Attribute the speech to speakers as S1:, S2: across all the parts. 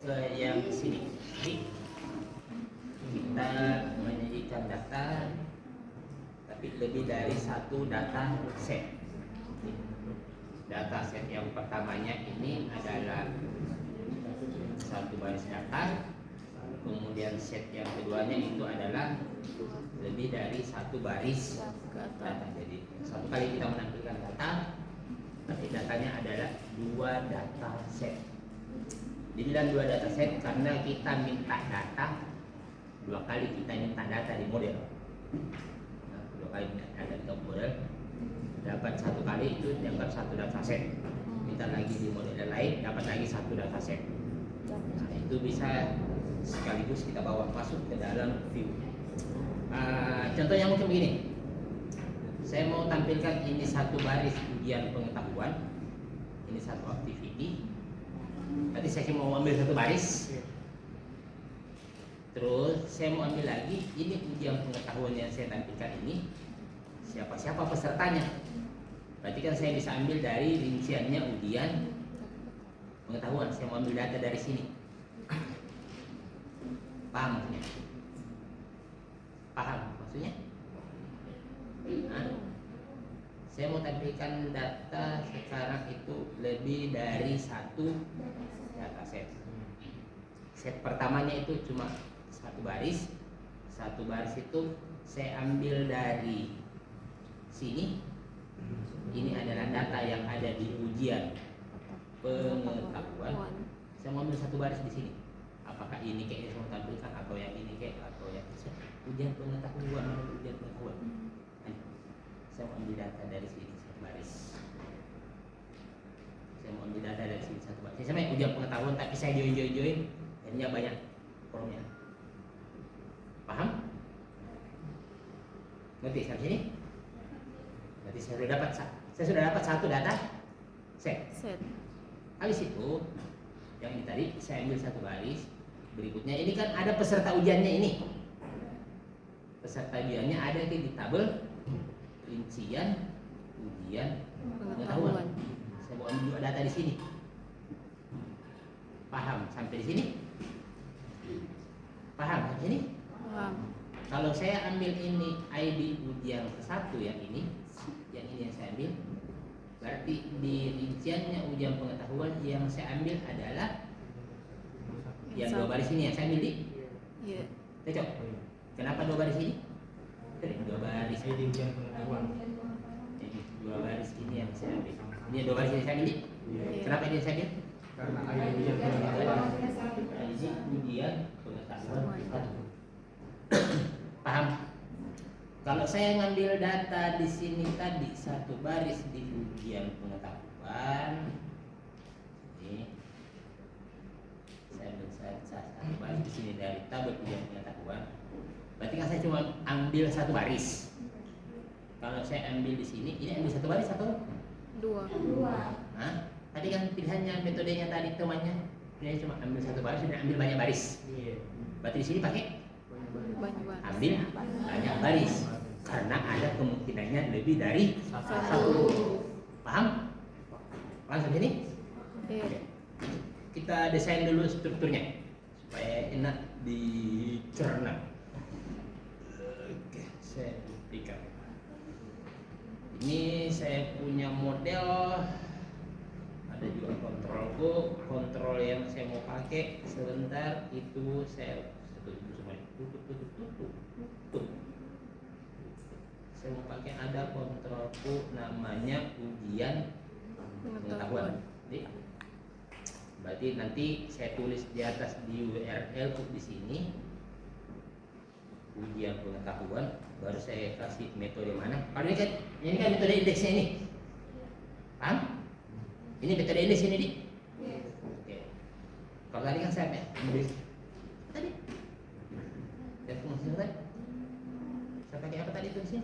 S1: ke yang sini. Jadi kita menyajikan data, tapi lebih dari satu data set. Data set yang pertamanya ini adalah satu baris data, kemudian set yang keduanya itu adalah lebih dari satu baris data. Jadi satu kali kita menampilkan data, tapi datanya adalah dua data set. Dibilang dua data set karena kita minta data dua kali, kita minta data di model. Nah, dua kali minta data di model, dapat satu kali itu dianggap satu data set. Minta lagi di model lain, dapat lagi satu data set. Nah, itu bisa sekaligus kita bawa masuk ke dalam view. Contohnya mungkin begini. Saya mau tampilkan ini satu baris ujian pengetahuan, ini satu activity. Nanti saya mau ambil satu baris, terus saya mau ambil lagi ini ujian pengetahuan yang saya tampilkan ini, siapa pesertanya. Berarti kan saya bisa ambil dari rinciannya ujian pengetahuan. Saya mau ambil data dari sini. Paham maksudnya? Paham maksudnya? Nah, saya mau tampilkan data sekarang itu lebih dari satu data set. Set pertamanya itu cuma satu baris. Satu baris itu saya ambil dari sini. Ini adalah data yang ada di ujian pengetahuan. Saya mau ambil satu baris di sini. Apakah ini kayak yang saya tampilkan atau yang ini kayak atau yang ini? Ujian pengetahuan, ujian pengetahuan. Saya mau ambil data dari sini satu baris. Saya mau ambil data dari sini satu baris. Saya ujian pengetahuan tapi saya join, jadinya banyak formnya. Paham? Ngerti sampai sini? Berarti saya sudah dapat satu data set. Habis itu yang ini tadi saya ambil satu baris. Berikutnya ini kan ada peserta ujiannya ini. Peserta ujiannya ada di tabel rincian ujian pengetahuan. Saya mau ambil dua data di sini. Paham sampai di sini? Paham sampai sini?
S2: Paham.
S1: Kalau saya ambil ini ID ujian ke-1 yang ini yang saya ambil, berarti di rinciannya ujian pengetahuan yang saya ambil adalah yang dua baris ini yang saya ambil di.
S2: Iya.
S1: Cocok? Kenapa dua baris ini? Dua baris
S3: ID ujian pengetahuan.
S1: Jadi dua baris ini yang saya ambil. Ini dua baris ini saya ambil. Kenapa ini saya ambil?
S3: Karena ID ujian pengetahuan.
S1: ID ujian pengetahuan. Paham? Kalau saya ngambil data di sini tadi satu baris di ujian pengetahuan, ini saya ambil satu baris di sini dari tabel ujian pengetahuan. Berarti kan saya cuma ambil satu baris. Kalau saya ambil di sini, ini ambil satu baris atau
S2: Dua.
S1: Nah, tadi kan pilihannya metodenya tadi temannya, dia cuma ambil satu baris dan ambil banyak baris. Berarti di sini pakai ambil banyak baris karena ada kemungkinannya lebih dari satu. Paham? Paham sampai sini?
S2: Iya.
S1: Kita desain dulu strukturnya supaya enak dicerna. Oke, saya buktikan. Ini saya punya model, ada juga kontrol yang saya mau pakai sebentar itu saya tutup semuanya. Tutup. Saya mau pakai ada kontrolku namanya ujian pengetahuan. Jadi, berarti nanti saya tulis di atas di URL di sini ujian pengetahuan, baru saya kasih metode mana. Kalau ini kan metode indeksnya ini. Paham? Ini metode indeks ini, Dik. Oke. Kalau tadi kan saya ambil tadi. Saya fungsi tadi. Saya pakai apa tadi itu di sini?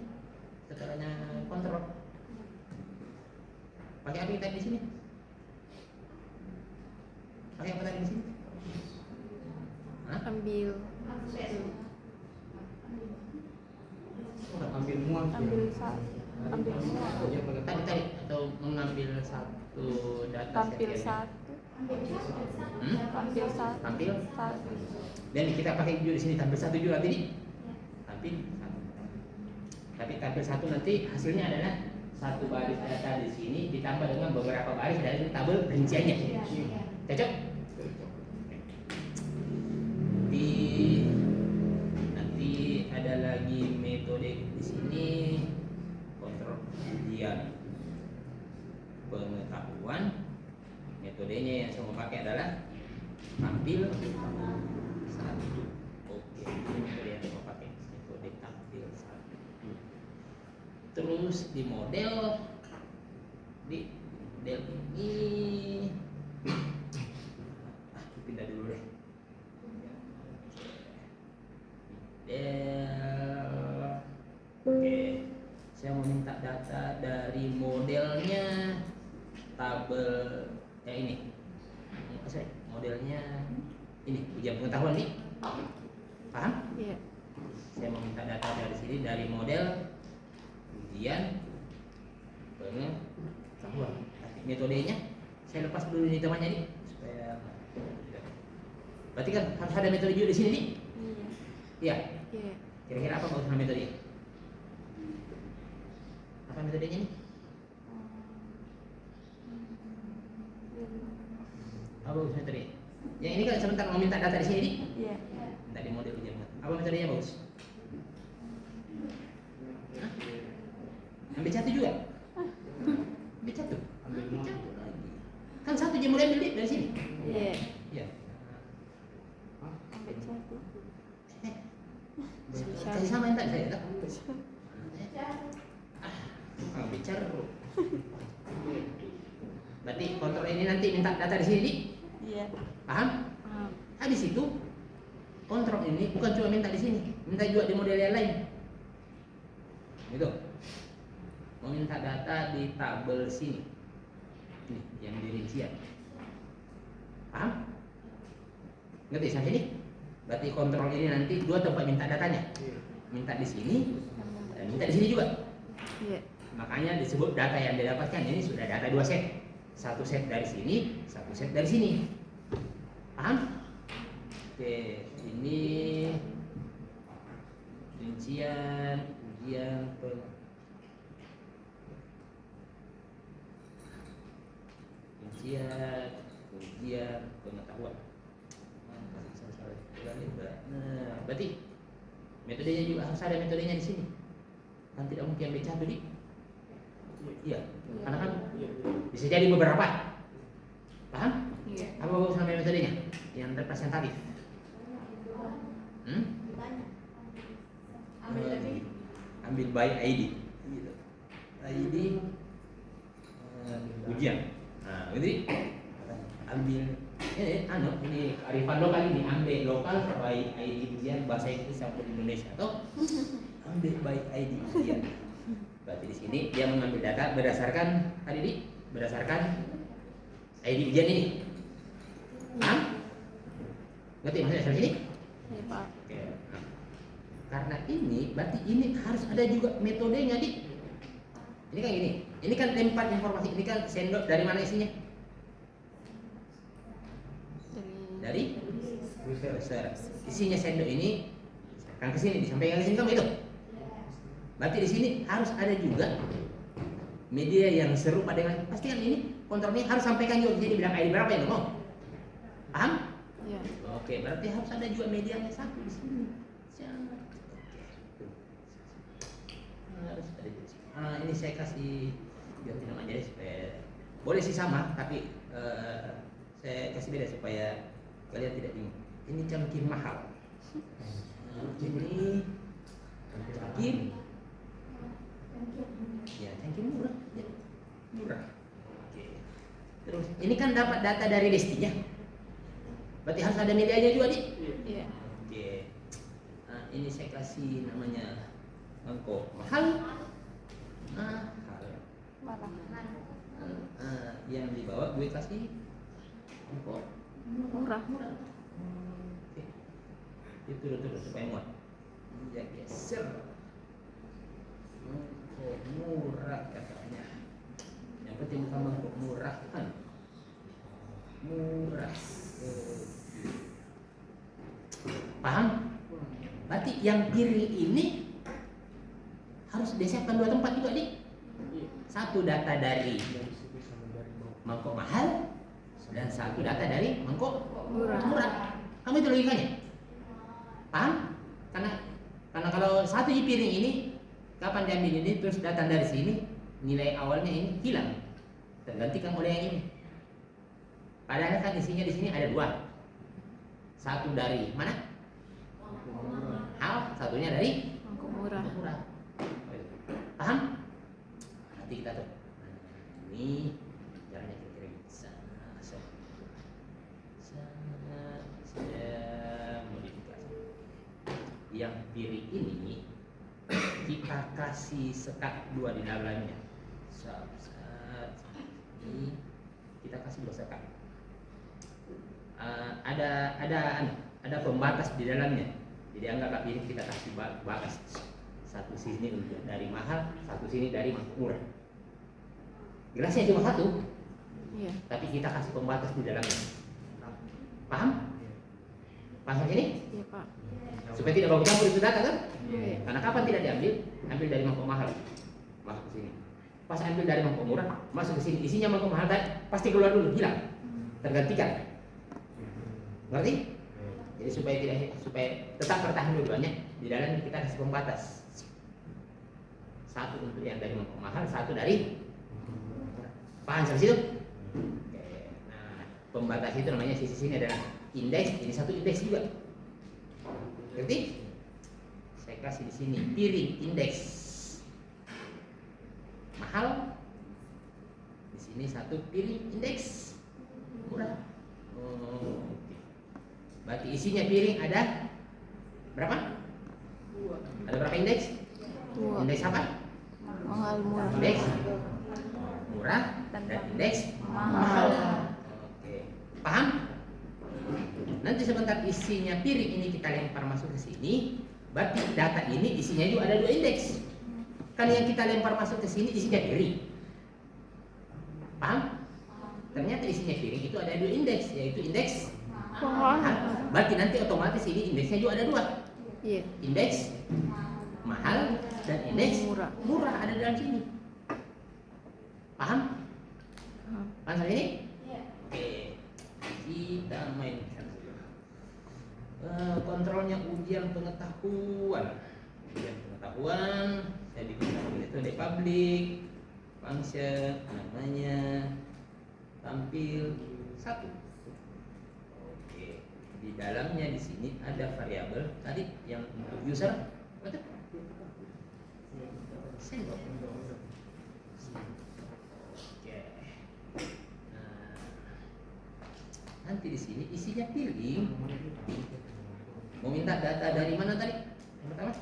S1: Setelahnya kontrol. Pakai apa tadi di sini? Pakai apa tadi di sini? Hah?
S2: Ambil
S3: semua.
S1: Tadi atau mengambil satu data
S2: tampil
S1: set
S2: satu. Tampil satu.
S1: Tampil.
S2: Satu.
S1: Dan kita pakai juga di sini tampil satu juga nanti nih. Tampil satu. Tapi tampil satu nanti hasilnya adalah satu baris data di sini ditambah dengan beberapa baris dari tabel rinciannya. Cocok? Di nanti ada lagi metode di sini kontrol ujian pengetahuan. Metodenya yang saya mau pakai adalah tampil satu. Oke, ini metode yang saya mau pakai, metode tampil satu. Terus di model ini pindah dulu deh. Oke, saya mau minta data dari modelnya tabel ini. Modelnya ini ujian pengetahuan nih. Paham?
S2: Iya.
S1: Saya mau minta data dari sini dari model ujian pengetahuan. Tapi metodenya saya lepas dulu ini temannya nih supaya. Berarti kan harus ada metode juga di sini nih. Iya.
S2: Iya.
S1: Kira-kira apa bagusnya metodenya? Apa metodenya nih? Apa bagus metodenya? Yang ini kan sebentar mau minta data di sini nih.
S2: Iya.
S1: Minta di model ujian. Apa metodenya bagus? Hah? Ambil satu juga? Ambil satu? Ambil satu lagi. Kan satu dia mulai ambil dari sini.
S2: Iya.
S1: Iya.
S2: Ambil satu.
S1: Saya sama yang tadi saya tak? Bicara bro. Berarti kontrol ini nanti minta data di sini,
S2: Iya.
S1: paham?
S2: Paham.
S1: Habis itu kontrol ini bukan cuma minta di sini, minta juga di model yang lain. Gitu. Mau minta data di tabel sini, nih yang di rincian. Paham? Ngerti sampai sini? Berarti kontrol ini nanti dua tempat minta datanya. Minta di sini dan minta di sini juga.
S2: Iya.
S1: Makanya disebut data yang didapatkan ini sudah data dua set. Satu set dari sini, satu set dari sini. Paham? Oke, ini rincian ujian pengetahuan. Nah, berarti metodenya juga harus ada metodenya di sini. Kan tidak mungkin ambil satu di. Iya, karena kan bisa jadi beberapa. Paham?
S2: Iya.
S1: Apa bagus sama metodenya? Yang representatif. Ambil by ID. Gitu. ID ujian. Nah, gitu. Ambil ini kearifan lokal ini, ambil lokal by ID ujian bahasa Inggris sampai Indonesia atau ambil by ID ujian. Berarti di sini dia mengambil data berdasarkan berdasarkan ID ujian ini. Paham? Ngerti maksudnya sampai sini?
S2: Iya, Pak.
S1: Oke. Nah, karena ini berarti ini harus ada juga metodenya di. Ini kan gini. Ini kan lempar informasi. Ini kan sendok dari mana isinya? Dari user. Isinya sendok ini kan ke sini disampaikan ke sini kamu itu. Berarti di sini harus ada juga media yang serupa dengan pasti kan ini kontrolnya harus sampaikan juga jadi bilang ID berapa yang mau. Paham?
S2: Iya.
S1: Oke, berarti harus ada juga medianya satu di sini. Harus ada di sini. Ini saya kasih ganti nama aja supaya boleh sih sama tapi saya kasih beda supaya kalian tidak bingung. Ini cangkir mahal. Ini cangkir. Ya, cangkir murah. Ya, murah. Oke. Terus ini kan dapat data dari listinya. Berarti harus ada medianya juga nih.
S2: Iya.
S1: Oke. Nah, ini saya kasih namanya mangkok mahal.
S2: Mana?
S1: Yang dibawa gue kasih mangkok
S2: Murah.
S1: Oke. Itu terus supaya muat. Ya geser. Mangkok murah katanya. Yang penting bukan mangkok murah kan. murah. Paham? Berarti yang piring ini harus disiapkan dua tempat juga nih. Satu data dari mangkok mahal dan satu data dari mangkok murah. Kamu itu logikanya? Paham? Karena kalau satu piring ini kapan diambil ini terus datang dari sini, nilai awalnya ini hilang, tergantikan oleh yang ini. Padahal kan isinya di sini ada dua. Satu dari mana? Hal, satunya dari
S2: Mangkok murah.
S1: Paham? Nanti kita tuh. Ini jalannya kira-kira bisa. Saya modifikasi. Yang piring ini kita kasih sekat dua di dalamnya. Ini kita kasih dua sekat. Ada pembatas di dalamnya. Jadi anggaplah ini kita kasih batas. Satu sini untuk dari mahal, satu sini dari murah. Gelasnya cuma satu,
S2: Iya.
S1: tapi kita kasih pembatas di dalamnya. Paham? Paham ini?
S2: Iya, Pak.
S1: Supaya tidak baku campur itu data kan?
S2: Iya.
S1: Karena kapan tidak diambil? Ambil dari mangkok mahal, masuk ke sini. Pas ambil dari mangkok murah, masuk ke sini. Isinya mangkok mahal tadi pasti keluar dulu, hilang, tergantikan. Ngerti? Jadi supaya tetap bertahan dua-duanya, di dalam kita kasih pembatas. Satu untuk yang dari mangkok mahal, satu dari paham sampai situ? Oke. Nah, pembatas itu namanya sisi sini adalah indeks, ini satu indeks juga. Ngerti? Saya kasih di sini piring indeks mahal. Di sini satu piring indeks murah. Berarti isinya piring ada berapa? Ada berapa indeks?
S2: Dua.
S1: Indeks apa?
S2: Mahal murah.
S1: Indeks murah dan indeks mahal. Oke. Paham? Nanti sebentar isinya piring ini kita lempar masuk ke sini, berarti data ini isinya juga ada dua indeks. Kan yang kita lempar masuk ke sini isinya piring. Paham? Ternyata isinya piring itu ada dua indeks, yaitu indeks mahal. Berarti nanti otomatis ini indeksnya juga ada dua.
S2: Iya.
S1: Indeks mahal dan indeks murah ada dalam sini. Paham? Paham sampai ini? Oke. Kita mainkan. Kontrolnya ujian pengetahuan. Ujian pengetahuan. Saya bikin metode publik, function, namanya, tampil satu. Oke. Di dalamnya di sini ada variabel tadi yang untuk user. Betul? Sendok. Oke. Nah, nanti di sini isinya piring. Mau minta data dari mana tadi? Yang pertama?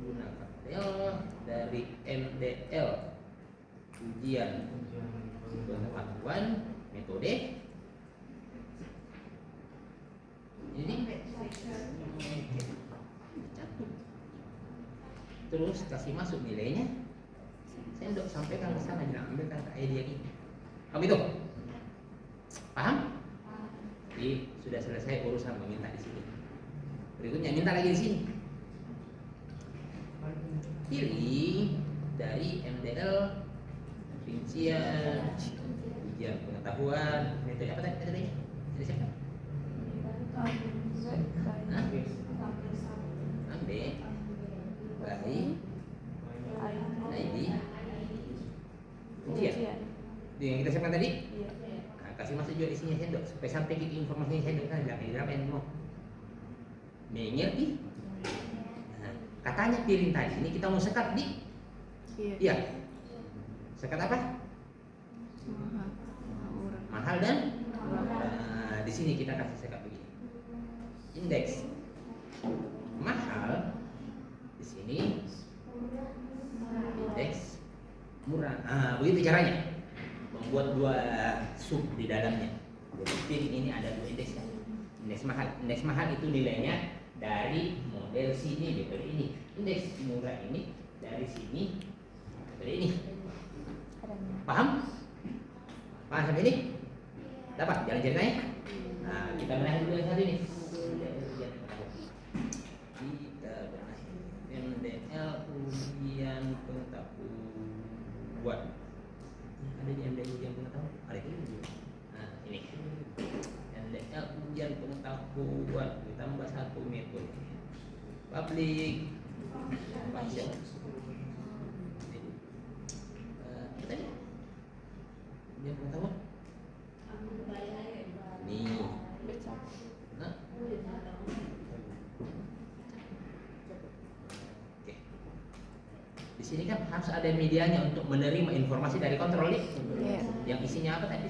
S1: Gunakan dari MDL ujian pengetahuan metode. Ini terus kasih masuk nilainya, sendok sampaikan ke sana, bilang ambilkan ke idea ini. Kamu itu paham? Jadi sudah selesai urusan meminta di sini. Berikutnya minta lagi di sini. Pilih dari MDL rincian ujian pengetahuan metode apa tadi? Jadi siapa? Ambil baik ID ujian itu yang kita siapkan tadi. Nah, kasih masuk juga isinya sendok supaya sampai gitu informasinya sendok kan bilang ini berapa yang mau mengerti. Nah, katanya piring tadi ini kita mau sekat di iya sekat apa? Mahal dan nah, di sini kita kasih sekat begini. Indeks mahal di sini, indeks murah. Ah, begitu caranya. Membuat dua sub di dalamnya. Jadi piring ini ada dua indeks kan. Indeks mahal. Indeks mahal itu nilainya dari model sini metode ini. Indeks murah ini dari sini metode ini. Paham? Paham sampai ini? Dapat jalan ceritanya? Nah, kita benahi dulu yang satu ini. Kita benahi MDL ujian pengetahuan. Ada di MDL ujian pengetahuan? Ada itu. Nah, ini MDL ujian pengetahuan ditambah satu metode. Publik baca. Tadi ujian pengetahuan. Nih. Nah. Oke. Di sini kan harus ada medianya untuk menerima informasi dari kontrol nih.
S2: Iya.
S1: Yang isinya apa tadi?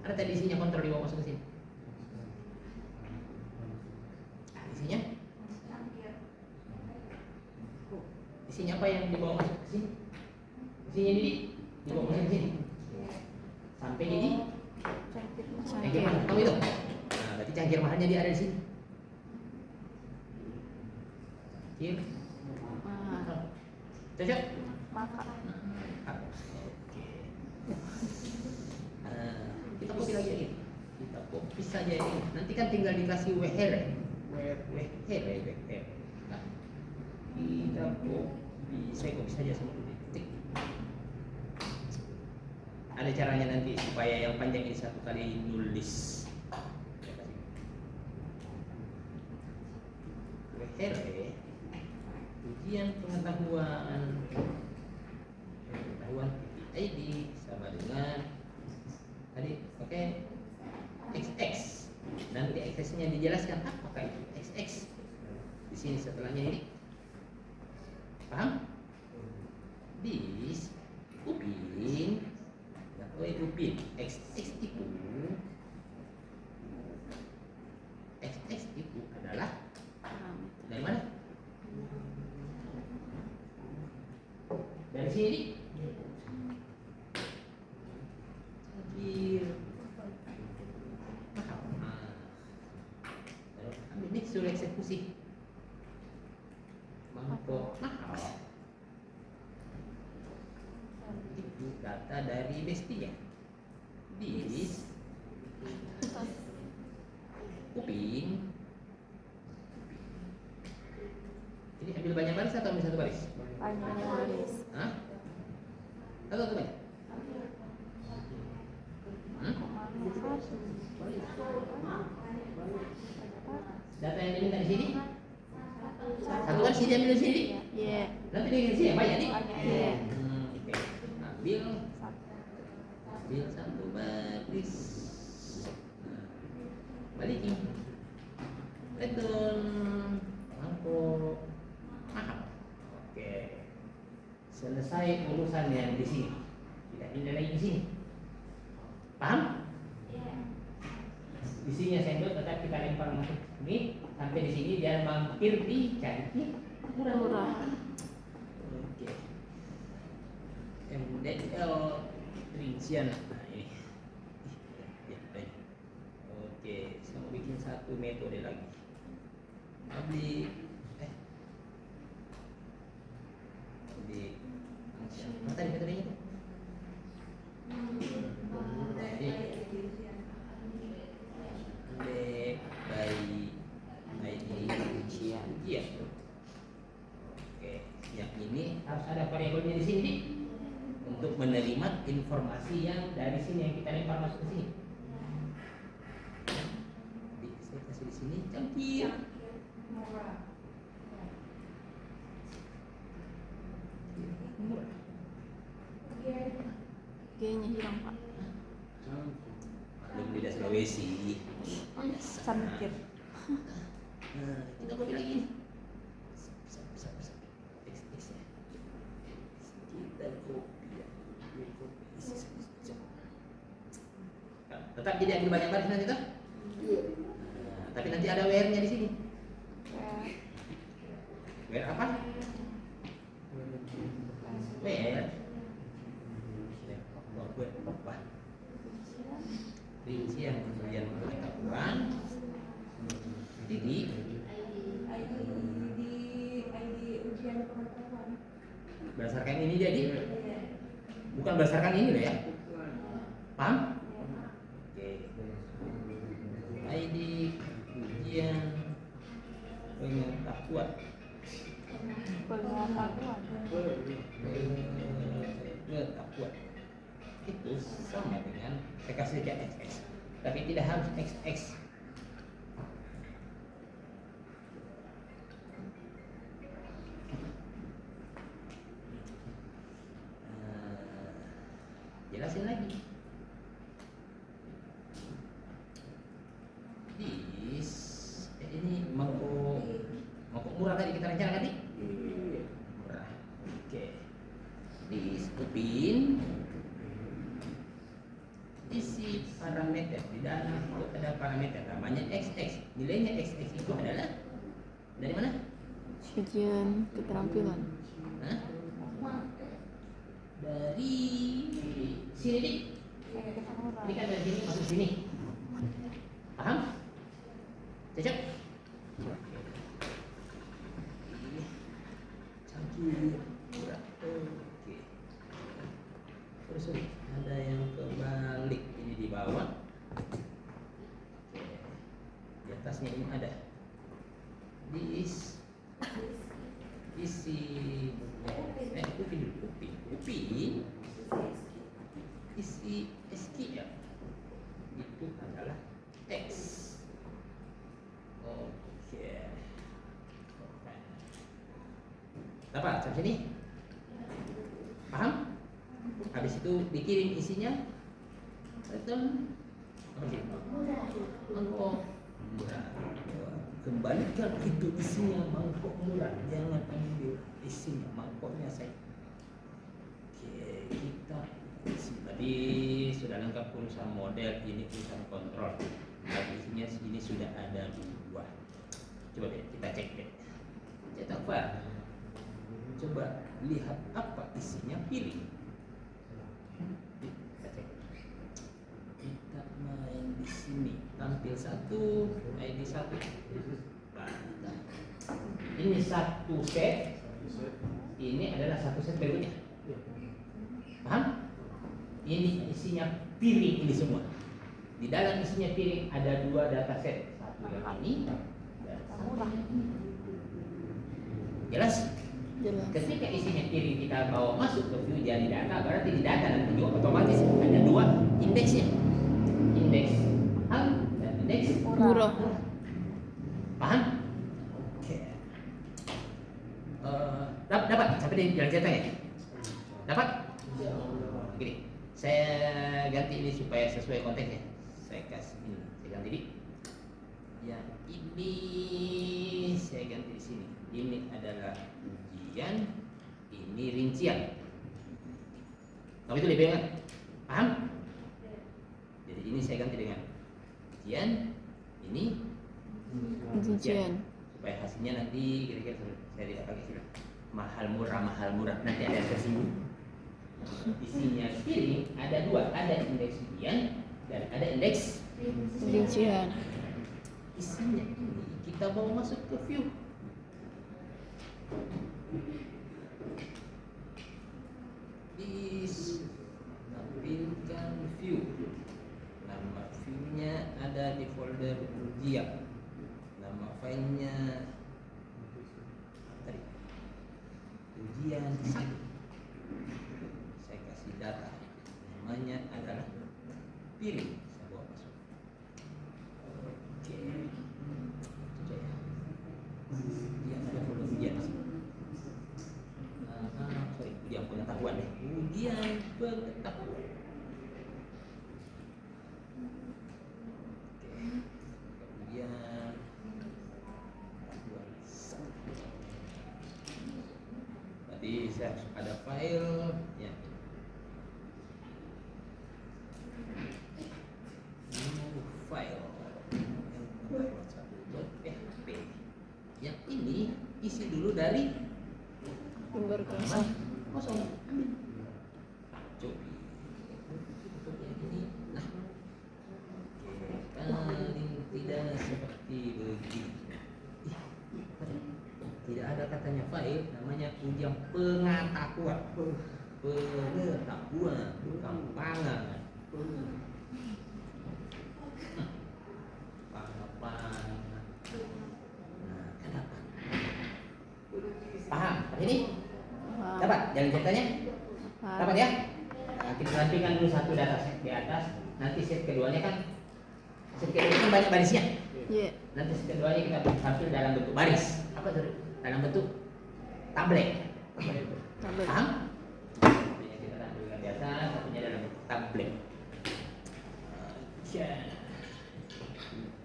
S1: Ada tadi isinya kontrol dibawa masuk ke sini. Isinya? Isinya apa yang dibawa masuk ke sini? Isinya ini dibawa masuk ke sini. Sampai jadi cangkir mahal, tahu itu? Nah, berarti cangkir mahalnya dia ada di sini. Cangkir mahal. Cocok?
S2: Maka
S1: Oke. Kita copy lagi ini. Kita copy saja ini. Nanti kan tinggal dikasih WR. Nah, kita copy. Saya copy saja semua dulu. Tik. Ada caranya nanti supaya yang panjang ini satu kali nulis. WR ujian pengetahuan ID sama dengan tadi pakai XX. Nanti XX-nya dijelaskan apakah itu XX. Di sini setelahnya ini. Paham? Bis Upin. Upin XX itu adalah dari mana? Dari sini. Cangkir mahal. Ambil ini suruh eksekusi. Mangkok mahal. Itu data dari Bestia. Bis Upin. Ini ambil banyak baris atau ambil satu baris?
S2: banyak baris.
S1: Hah? Satu banyak? Data yang diminta di sini? Satu baris diambil di sini?
S2: Iya.
S1: Nanti di sini banyak nih?
S2: Iya.
S1: Oke. Ambil satu baris. Nah, balikin. Return mangkok mahal. Oke. Selesai urusan yang di sini. Tidak pindah lagi di sini. Paham? Di sini sendok tetap kita lempar masuk ini sampai di sini dia mampir di cangkir murah. Oke. MDL rincian. Nah ini. Ya, baik. Oke, saya mau bikin satu metode lagi. Public apa tadi metodenya itu? Ujian. Oke, yang ini harus ada variabelnya di sini untuk menerima informasi yang dari sini yang kita lempar masuk ke sini. Saya kasih di sini cangkir.
S2: G-nya hilang, Pak.
S1: Belum lidah Sulawesi.
S2: Cangkir.
S1: Nah, kita copy lagi nih. Kita copy. Tetap jadi ambil banyak baris nanti kan? Nah, tapi nanti ada WR-nya di sini. WR apa? WR. Rincian ujian pengetahuan. ID ujian pengetahuan. Berdasarkan ini jadi Bukan berdasarkan ini loh ya. Paham? Oke. ID ujian pengetahuan.
S2: Pengetahuan.
S1: Pengetahuan itu sama dengan saya kasih saja XX, tapi tidak harus XX. Jelasin lagi. Ini mangkok murah tadi kita rencana tadi. Murah. Oke. Upin isi parameter di dalam itu ada parameter namanya XX. Nilainya XX itu adalah dari mana?
S2: Ujian keterampilan.
S1: Hah? Dari sini nih. Ini kan dari sini masuk sini. Paham? Cocok? Canggih. Oke. Sorry. Ada yang kebalik ini di bawah. Oke. Di atasnya ini ada. Isi upin isi SQL itu adalah teks. Oke. Dapat sampai sini? Paham? Habis itu dikirim isinya return apa sih? Mangkok murah. Kembalikan itu isinya mangkok murah. Jangan ambil isinya mangkoknya saya. Oke, kita tadi sudah lengkap urusan model, ini urusan kontrol. Tapi isinya ini sudah ada dua. Coba deh kita cek deh. Cetak file. Coba lihat apa isinya, pilih. Kita cek. Kita main di sini. Tampil satu, ID satu. Nah, ini satu set. Ini adalah satu set berikutnya. Paham? Ini isinya piring ini semua. Di dalam isinya piring ada dua dataset, satu yang ini dan satu yang ini. Jelas?
S2: Jelas.
S1: Ketika isinya piring kita bawa masuk ke view jadi data, berarti di data nanti juga otomatis ada dua indeksnya, indeks mahal dan indeks
S2: Murah.
S1: Paham? Oke. Dapat sampai di jalan ceritanya? Dapat? Gini, saya ganti ini supaya sesuai konteksnya. Saya kasih ini, saya ganti di. Yang ini saya ganti di sini. Ini adalah ujian, ini rincian. Kamu itu lebih ingat? Paham? Jadi ini saya ganti dengan ujian, ini
S2: Ujian.
S1: supaya hasilnya nanti kira-kira saya tidak pakai istilah mahal murah nanti ada yang tersinggung. Isinya piring ada dua, ada indeks ujian dan ada indeks
S2: Rincian.
S1: isinya ini kita mau masuk ke view. Tampilkan view. Nama view-nya ada di folder ujian. Nama filenya tadi ujian satu. Saya kasih data. Namanya adalah piring. Saya bawa masuk. Oke. Itu ya. Ujian ada folder ujian di sini. Sorry, ujian pengetahuan deh. Ujian pengetahuan. Kemudian tadi saya ada file ya. File yang yang ini isi dulu dari
S2: Lembar kosong.
S1: kosong. Coba yang ini. Nah, paling tidak seperti begini. Tidak ada katanya file, namanya ujian pengetahuan. pengetahuan, kampangan, pangapangan. Nah, kenapa? Paham? Ini
S2: Paham.
S1: dapat jalan ceritanya?
S2: Paham.
S1: Dapat ya? Nah, kita rapikan dulu satu data set di atas. Nanti set keduanya kan, set kedua kan banyak barisnya.
S2: Iya.
S1: Nanti set keduanya kita tampil dalam bentuk baris. Apa tuh? Dalam bentuk tablet.
S2: Tablet.
S1: Paham? Satunya kita tampilkan di atas, satunya dalam bentuk tablet.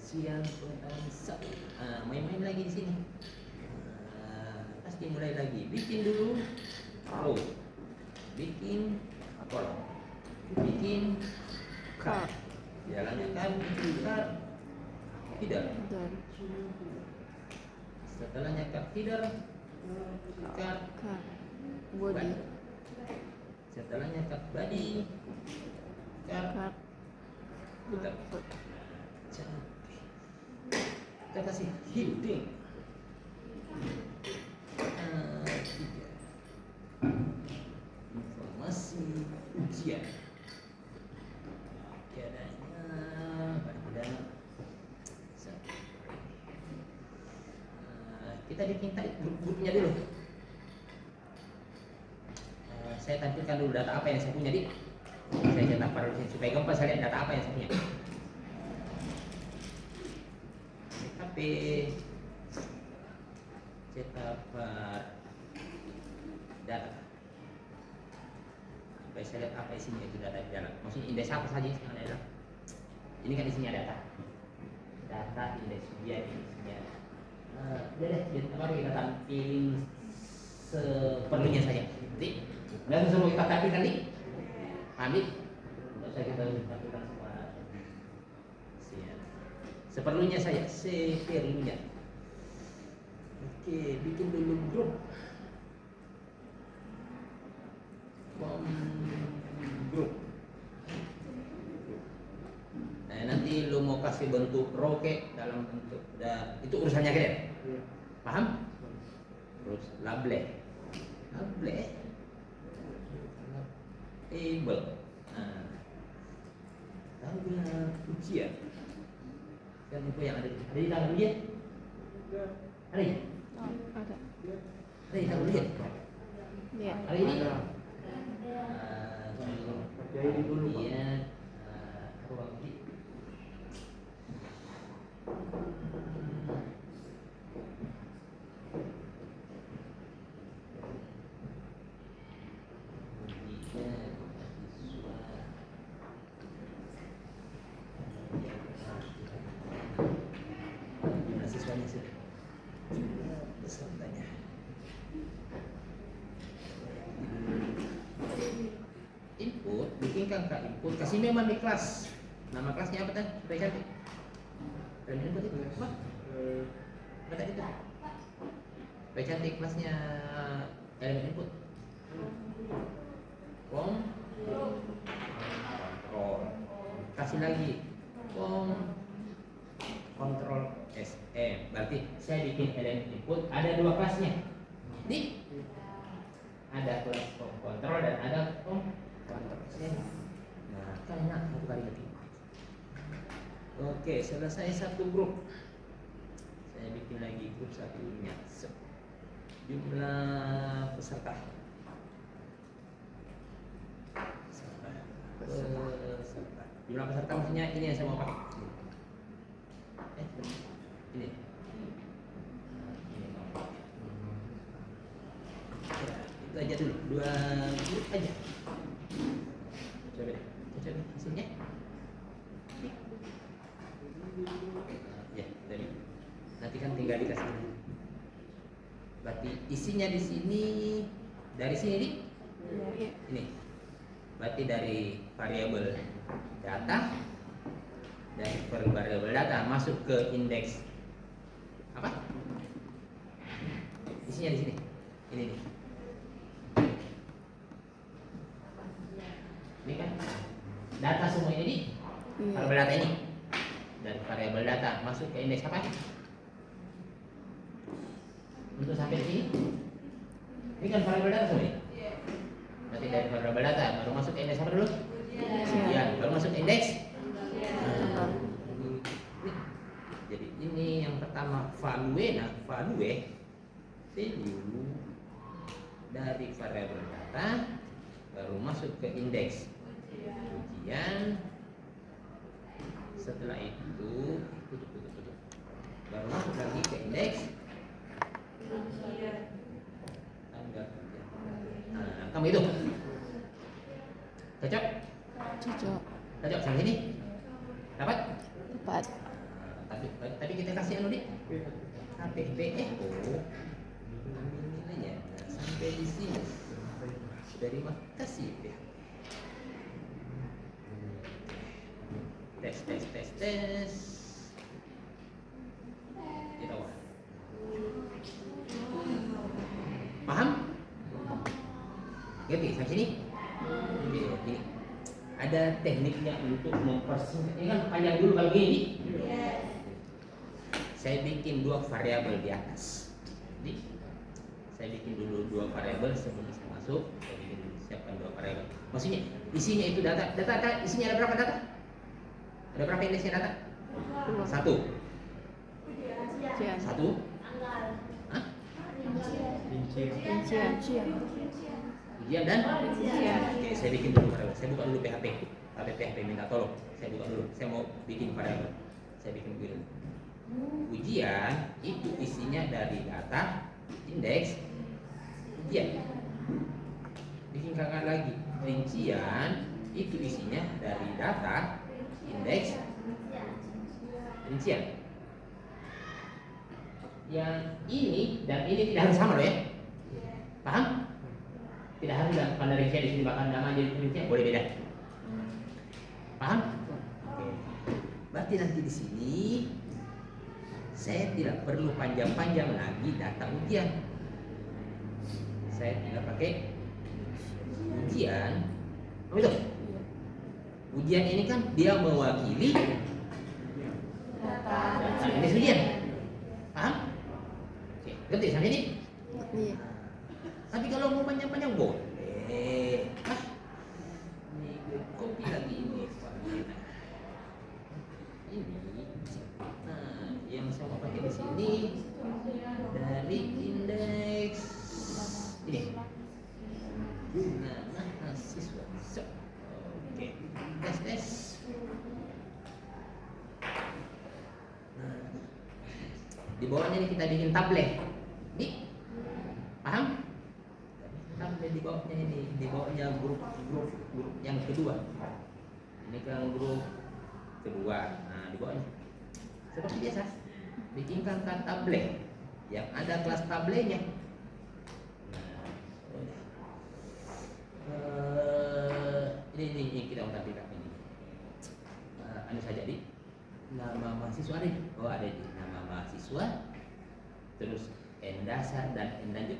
S1: Siang pengetahuan satu. Main-main lagi di sini. Pasti mulai lagi. Bikin dulu row, bikin kolom, bikin
S2: Kar.
S1: jalannya kan kar feeder.
S2: Dan
S1: Setelahnya kar feeder, kar
S2: kar. Body.
S1: body. Setelahnya kar body, kar
S2: Kar.
S1: putar.
S2: Foot.
S1: Kita kasih heading. Tiga. Informasi ujian. Keadaannya pada kita bikin tadi grup-grupnya dulu. Saya tampilkan dulu data apa yang saya punya, Dik. Saya cetak pada supaya gampang saya lihat data apa yang saya punya. TKP, cetak data. Supaya saya lihat apa isinya itu data di dalam. Maksudnya indeks apa saja yang ada dalam. Ini kan isinya data. Data indeks ujian isinya. Udah deh, apa kita tampilin seperlunya saja. Nanti langsung suruh kita tampilkan nih. Ambil. Tidak usah kita tampilkan semua. Siap. Seperlunya saya, seperlunya. Oke, bikin dulu grup. Grup. Nah, nanti lu mau kasih bentuk roke dalam bentuk itu urusannya kalian. Paham? Terus label. Table. Nah, tanggal ujian. Dan info yang ada di tanggal ujian. Ada ya?
S2: Oh, ada.
S1: Ada di tanggal ujian.
S2: Iya.
S1: Hari ini.
S3: Pakai ini dulu, Pak.
S1: Iya. Siswanya sih pesertanya input, bikinkan kak input, kasih memang di kelas. Nama kelasnya apa kan? Supaya cantik. Dan input itu apa? Apa tadi itu? Supaya cantik kelasnya elemen input. Kontrol. Kasih lagi. Kontrol SM. Berarti saya bikin elemen input ada dua kelasnya. Di ada kelas kontrol dan ada kontrol. Nah, kan enak satu kali lagi. Oke, selesai satu grup. Saya bikin lagi grup satunya. Jumlah peserta. Jumlah peserta maksudnya ini yang saya mau pakai. Ini. Itu aja dulu, 2 grup aja. Coba hasilnya. Ya, tadi. Nanti kan tinggal dikasih. Berarti isinya di sini dari sini nih.
S2: Iya.
S1: Ini. Berarti dari variabel data, dari variabel data masuk ke indeks apa? Isinya di sini. Ini nih. Ini kan data semua ini,
S2: Iya.
S1: variabel data ini dari variabel data masuk ke indeks apa? Untuk sampai di sini, ini kan variabel data semua ini. Berarti dari variabel data baru masuk ke indeks apa dulu? Ujian. Baru masuk ke indeks.
S2: Tanggal.
S1: Jadi ini yang pertama value dari variabel data baru masuk ke indeks ujian. Setelah itu baru masuk lagi ke indeks tanggal ujian. Nah, kamu itu cocok?
S2: Cocok.
S1: Cocok sampai sini? Dapat?
S2: Tepat.
S1: Tapi kita kasih anu di HPPE nilainya sampai di sini. Terima kasih ya. Tes. Kita wah. Paham? Ngerti sampai sini? Ini ada tekniknya untuk mempersingkat. Ini kan panjang dulu kalau gini. Saya bikin dua variabel di atas. Jadi, saya bikin dulu dua variabel sebelum saya masuk. Saya bikin dulu siapkan dua variabel. Maksudnya isinya itu data isinya ada berapa data? Ada berapa indeksnya data?
S2: Dua.
S1: Satu.
S2: Rincian.
S1: Satu. Hah?
S2: Rincian.
S1: Ujian dan
S2: Rincian.
S1: Oke, saya bikin dulu variabel. Saya buka dulu PHP minta tolong. Saya buka dulu. Saya mau bikin variabel. Saya bikin dulu. Ujian itu isinya dari data indeks ujian. Bikin kakak lagi. Rincian itu isinya dari data indeks rincian. Yang ini dan ini tidak harus sama loh ya. Paham? Tidak harus pada rincian di sini bahkan nama jadi rincian boleh beda. Paham? Oke. Berarti nanti di sini saya tidak perlu panjang-panjang lagi data ujian. Saya tinggal pakai ujian. Oh itu. Ujian ini kan dia mewakili data indeks ujian. Paham? Oke, ngerti sampai ini?
S2: Iya.
S1: Tapi kalau mau panjang-panjang boleh. Ini copy lagi ini. Nah, yang saya mau pakai di sini dari indeks ini. Nah, siswa. Oke, tes. Nah, di bawahnya ini kita bikin tablet. Nih, paham? Tablet di bawahnya ini, di bawahnya grup yang kedua. Ini kan grup kedua. Nah, di bawahnya seperti biasa bikinkan tablet yang ada kelas tabletnya. Ini kita mau tampilkan ini. Anu saja di nama mahasiswa nih. Oh ada di nama mahasiswa. Terus N dasar dan N lanjut.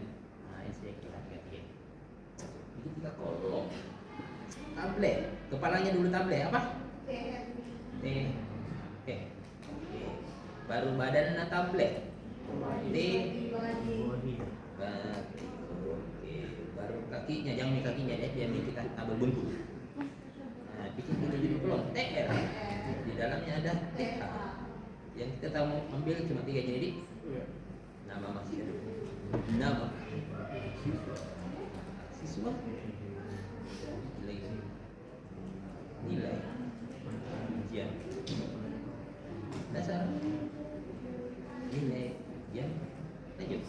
S1: Nah ini saya kita ganti. Ini 3 kolom. Tablet. Kepalanya dulu tablet apa? T. Baru badannya tablet. T. Baru kakinya, jangan nih kakinya ya, biar kita tabel buntu. Nah, bikin kita jadi kolom TR. Di dalamnya ada TH. Yang kita mau ambil cuma 3 jadi nama mahasiswa, nama siswa, nilai ujian dasar, nilai ujian lanjut.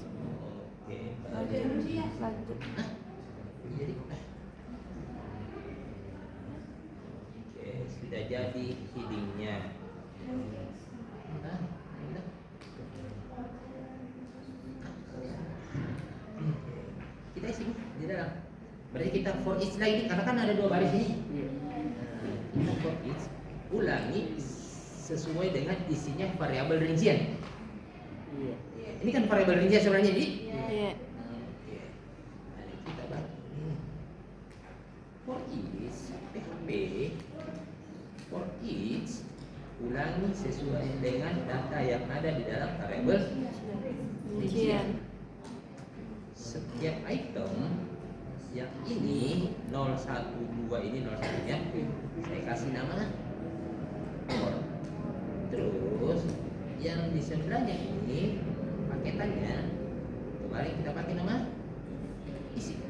S1: Oke,
S2: Lanjut.
S1: jadi oke, sudah jadi headingnya. Kita isi di dalam. Berarti kita for each lagi karena kan ada 2 baris ini. Kita for each ulangi sesuai dengan isinya variabel rincian. Ini kan variabel rincian sebenarnya ini.
S2: Iya.
S1: Kita bahas for each PHP for each ulangi sesuai dengan data yang ada di dalam variabel rincian.
S2: Rincian.
S1: Setiap item yang ini 012 ini 01 nya saya kasih nama nomor. Terus yang di sebelahnya ini paketannya kembali kita pakai nama isi.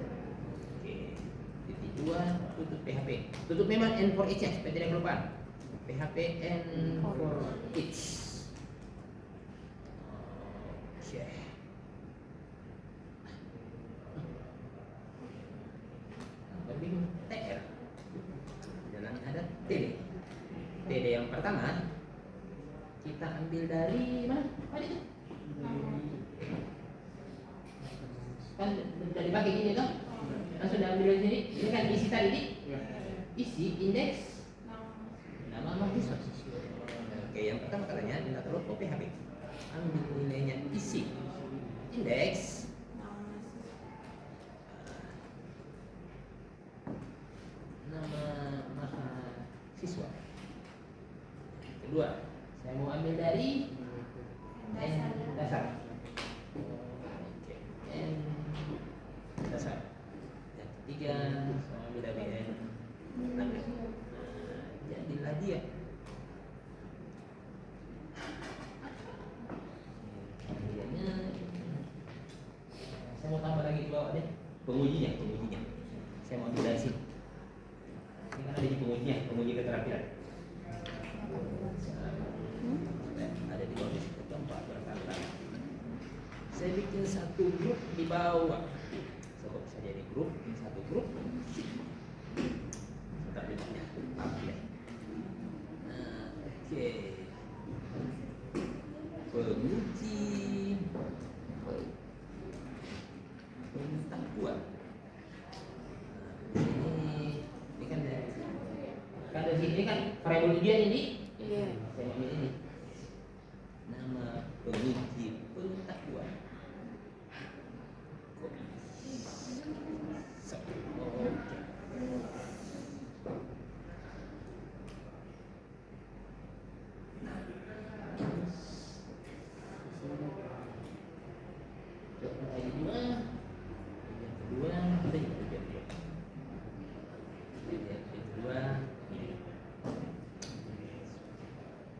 S1: Oke, titik 2 tutup PHP. Tutup memang N for each ya, supaya tidak kelupaan. PHP N for each. Oke. Bingung TR. Dalamnya ada TD. TD yang pertama kita ambil dari mana? Apa itu? Kan sudah dipakai gini toh? Langsung diambil dari sini. Ini kan isi tadi nih. Isi indeks nama mahasiswa. Oke, yang pertama katanya minta tolong PHP. Ambil nilainya isi indeks nama mahasiswa. Kedua, saya mau ambil dari N dasar. Oke, N dasar. Yang ketiga, saya ambil dari N enam. Jadilah dia. Dianya, saya mau tambah lagi di bawah deh. Pengujinya. Saya mau ambil dari sini. Ini kan ada di pengujinya, penguji keterampilan. Ada di bawah situ tempat berkata. Saya bikin satu grup di bawah. Sebab saya jadi grup, ini satu grup. Sebentar bentuknya, update. Oke. Penguji pengetahuan. Ini kan dari sini kan variabel ujian ini.
S2: Iya.
S1: Saya ambil ini. Nama penguji pengetahuan. Copy.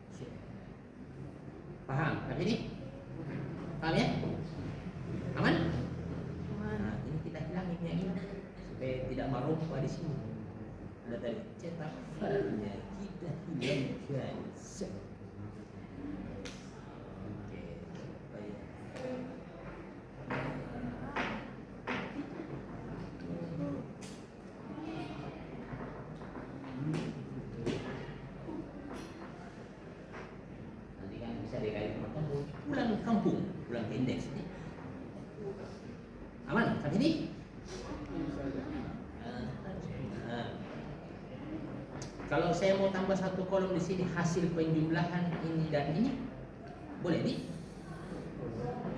S1: Oke. Paham? Tapi ini paham ya? Aman? Nah, ini kita hilangin yang ini supaya tidak merumpah di sini. Ada tadi cetak filenya kita hilangkan. Oke, supaya nanti kan bisa dikali pulang kampung, pulang ke indeks ini. Aman sampai ini? Nah, kalau saya mau tambah satu kolom di sini hasil penjumlahan ini dan ini, boleh nih?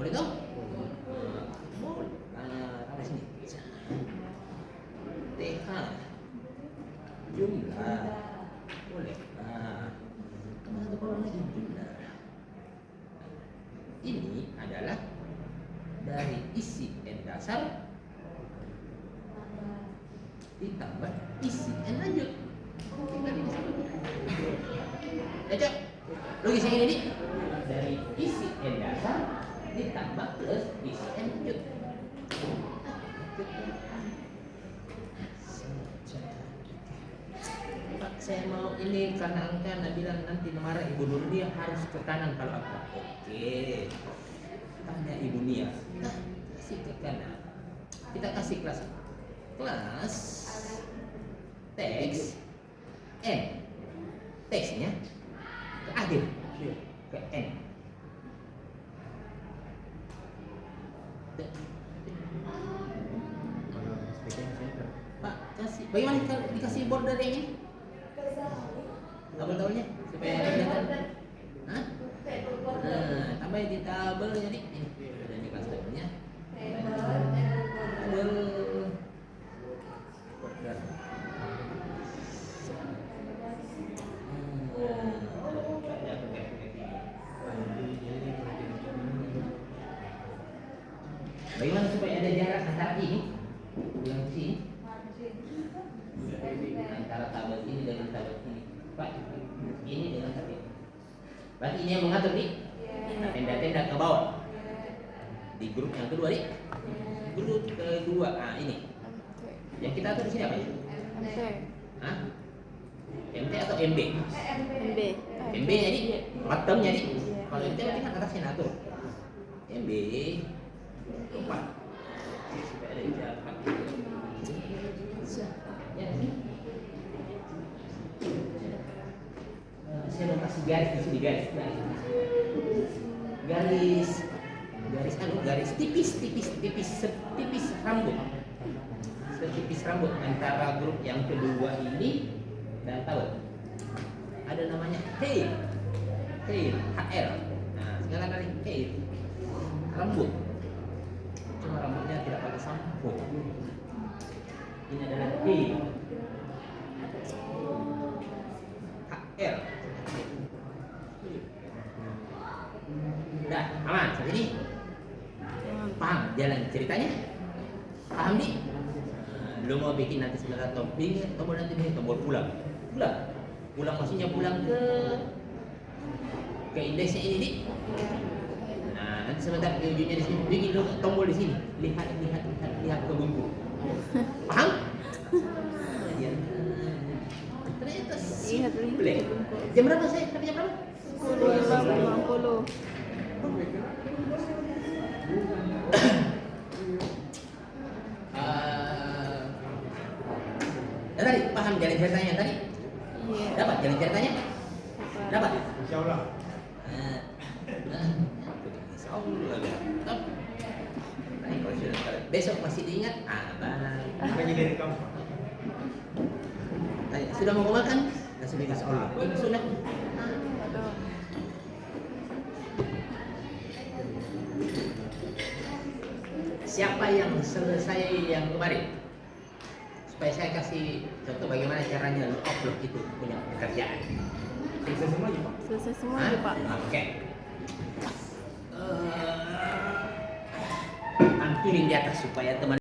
S1: Boleh dong? Boleh. Tambah sini. TH jumlah boleh. Tambah satu kolom lagi jumlah. Ini adalah dari isi N dasar ditambah isi N lanjut. Cocok? Logis yang ini nih. Dari isi N dasar ditambah plus isi N lanjut. Pak, saya mau ini karena angka bilang nanti marah Ibu Nurdia harus ke kanan kalau apa. Oke. Tanya Ibu Nia. Nah, kasih ke kanan. Kita kasih kelas teks N. Teksnya ke akhir, ke N. Pak, kasih. Bagaimana kalau dikasih border yang ini? Tabel-tabelnya supaya kelihatan. Hah? Nah, tambah di tabel jadi ini. Ada di kelas tabelnya. Tabel border. Bagaimana supaya ada jarak antara ini yang sini Berarti ini yang mengatur nih. Nah, tenda-tenda ke bawah. Di grup yang kedua nih. Grup kedua, ini. Yang kita atur di sini apa ya?
S2: MT.
S1: Hah? MT atau MB?
S2: MB.
S1: MB nya nih, bottomnya nih. Kalau MT berarti kan atasnya atur. MB 4. Supaya ada jarak. Ya. Saya mau kasih garis di sini, garis tipis rambut, setipis rambut antara grup yang kedua ini dan tahu ada namanya hair, HR. Nah, sekarang kali hair, rambut, cuma rambutnya tidak pakai sampo. Ini adalah hair, HR. Udah, aman sampai sini. Paham jalan ceritanya? Paham nih? Belum mau bikin nanti sebentar tombol nanti nih tombol pulang. Pulang maksudnya pulang ke indeksnya ini nih. Nah, nanti sebentar di ujungnya di sini bikin dulu tombol di sini. Lihat ke bungku. Paham? Ternyata simple. Jam berapa saya? Sampai jam berapa?
S2: 10.50.
S1: Tadi paham jalan ceritanya tadi?
S2: Iya.
S1: Dapat jalan ceritanya? Dapat?
S3: Insyaallah.
S1: Insyaallah. Besok masih diingat?
S3: Bukannya dari kamu.
S1: Sudah mau makan? Nasi bikin sekolah. Sudah.
S2: Aduh.
S1: Siapa yang selesai yang kemarin? Supaya saya kasih contoh bagaimana caranya upload itu punya pekerjaan.
S3: Selesai semuanya, Pak.
S2: Selesai semuanya, Pak.
S1: Oke. Tampirin di atas supaya teman